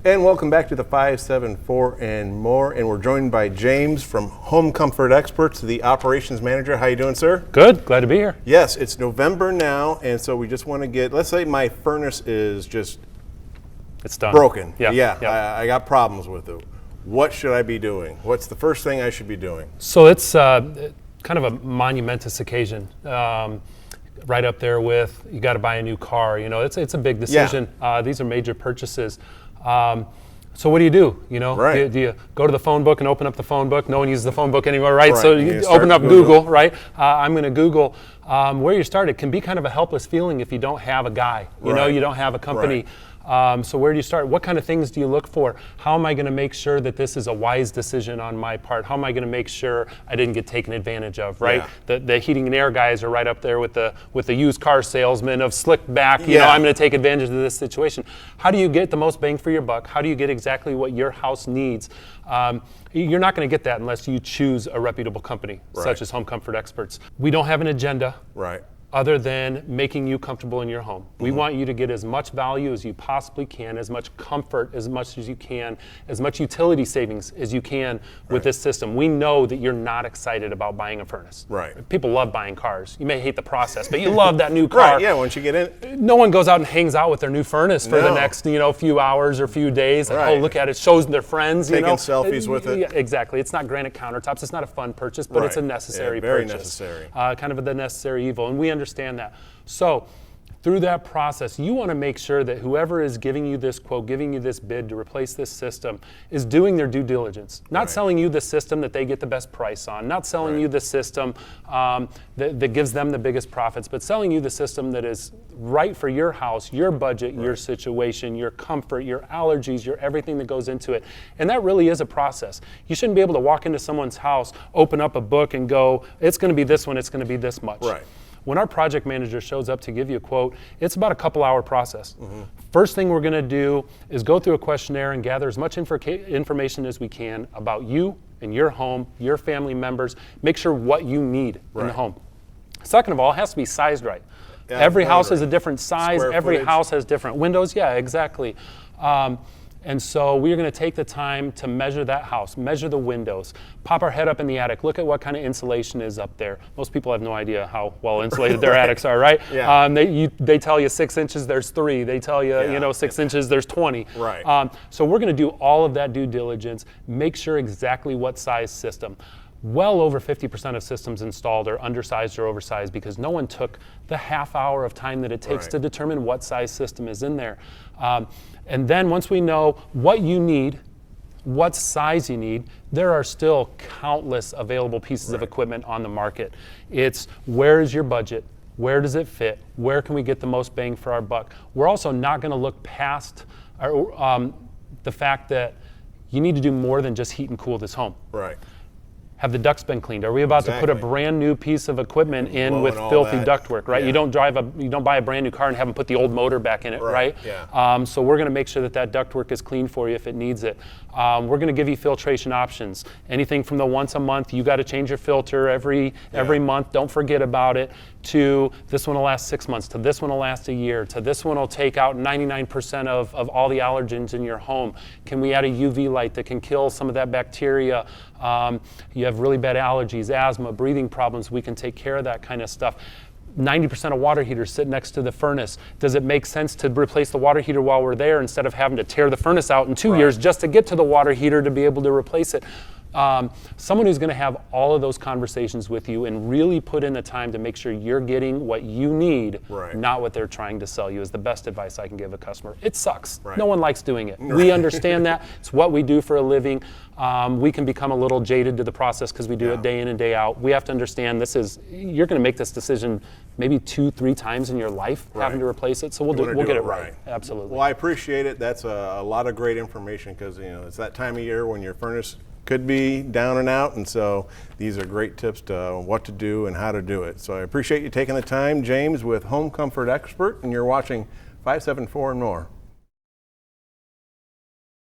And welcome back to the 574 and more. And we're joined by James from Home Comfort Experts, the operations manager. How you doing, sir? Good. Glad to be here. Yes, it's November now, and so we just want to get, let's say my furnace is just It's done. broken. Yeah. I got problems with it. What should I be doing? What's the first thing I should be doing? So it's kind of a monumentous occasion. Right up there with you got to buy a new car. You know, it's a big decision. Yeah. These are major purchases. So what do you do? You know, Right. do you go to the phone book and open up the phone book? No one uses the phone book anymore, right? Right. So You you start open up Google. Google, right? I'm going to Google where you start. It can be kind of a helpless feeling if you don't have a guy. You know, Right. you don't have a company. Right. So where do you start? What kind of things do you look for? How am I going to make sure that this is a wise decision on my part? How am I going to make sure I didn't get taken advantage of, right? Yeah. The heating and air guys are right up there with the used car salesman of slick back, you know, Yeah. I'm going to take advantage of this situation. How do you get the most bang for your buck? How do you get exactly what your house needs? You're not going to get that unless you choose a reputable company, such as Home Comfort Experts. We don't have an agenda. Right. Other than making you comfortable in your home. We want you to get as much value as you possibly can, as much comfort as much as you can, as much utility savings as you can with this system. We know that you're not excited about buying a furnace. Right. People love buying cars. You may hate the process, but you love that new car. Right, yeah, once you get in. No one goes out and hangs out with their new furnace for the No. next, few hours or few days. Like, Right. oh, look at it, shows their friends. Taking selfies with it. Yeah, exactly. It's not granite countertops. It's not a fun purchase, but it's a Right. necessary Yeah, very purchase. necessary. Kind of the necessary evil, and we understand that. So through that process, you want to make sure that whoever is giving you this quote, giving you this bid to replace this system is doing their due diligence. Not Right. selling you the system that they get the best price on, not selling you the system that gives them the biggest profits, but selling you the system that is right for your house, your budget, your situation, your comfort, your allergies, your everything that goes into it. And that really is a process. You shouldn't be able to walk into someone's house, open up a book and go, it's going to be this one, it's going to be this much. Right. When our project manager shows up to give you a quote, it's about a couple-hour process. First thing we're going to do is go through a questionnaire and gather as much information as we can about you and your home, your family members. Make sure what you need in the home. Second of all, it has to be sized right. Yeah, Every house has a different size. Square Every footage. house has different windows. Yeah, exactly. And so we're going to take the time to measure that house, measure the windows, pop our head up in the attic, look at what kind of insulation is up there. Most people have no idea how well insulated their attics are, right? Yeah. They tell you 6 inches, there's 3. They tell you, Yeah. 6 inches, there's 20. Right. So we're going to do all of that due diligence, make sure exactly what size system. Well over 50% of systems installed are undersized or oversized because no one took the half hour of time that it takes Right. to determine what size system is in there. And then once we know what you need, what size you need, there are still countless available pieces of equipment on the market. It's where is your budget? Where does it fit? Where can we get the most bang for our buck? We're also not going to look past the fact that you need to do more than just heat and cool this home. Right. Have the ducts been cleaned? Are we about to put a Exactly. brand new piece of equipment in Blowing with all filthy that. ductwork, right? Yeah. You don't buy a brand new car and have them put the old motor back in it, right? Yeah. So we're going to make sure that ductwork is clean for you if it needs it. We're going to give you filtration options. Anything from the once a month, you got to change your filter every month. Don't forget about it. To this one will last 6 months. To this one will last a year. To this one will take out 99% of all the allergens in your home. Can we add a UV light that can kill some of that bacteria? You have really bad allergies, asthma, breathing problems. We can take care of that kind of stuff. 90% of water heaters sit next to the furnace. Does it make sense to replace the water heater while we're there instead of having to tear the furnace out in 2 years just to get to the water heater to be able to replace it? Someone who's going to have all of those conversations with you and really put in the time to make sure you're getting what you need, not what they're trying to sell you, is the best advice I can give a customer. It sucks. Right. No one likes doing it. We understand that. It's what we do for a living. We can become a little jaded to the process because we do it day in and day out. We have to understand you're going to make this decision maybe 2-3 times in your life having to replace it. So we'll get it right. Absolutely. Well, I appreciate it. That's a lot of great information because it's that time of year when your furnace could be down and out, and so these are great tips to what to do and how to do it. So I appreciate you taking the time, James, with Home Comfort Expert, and you're watching 574 and More.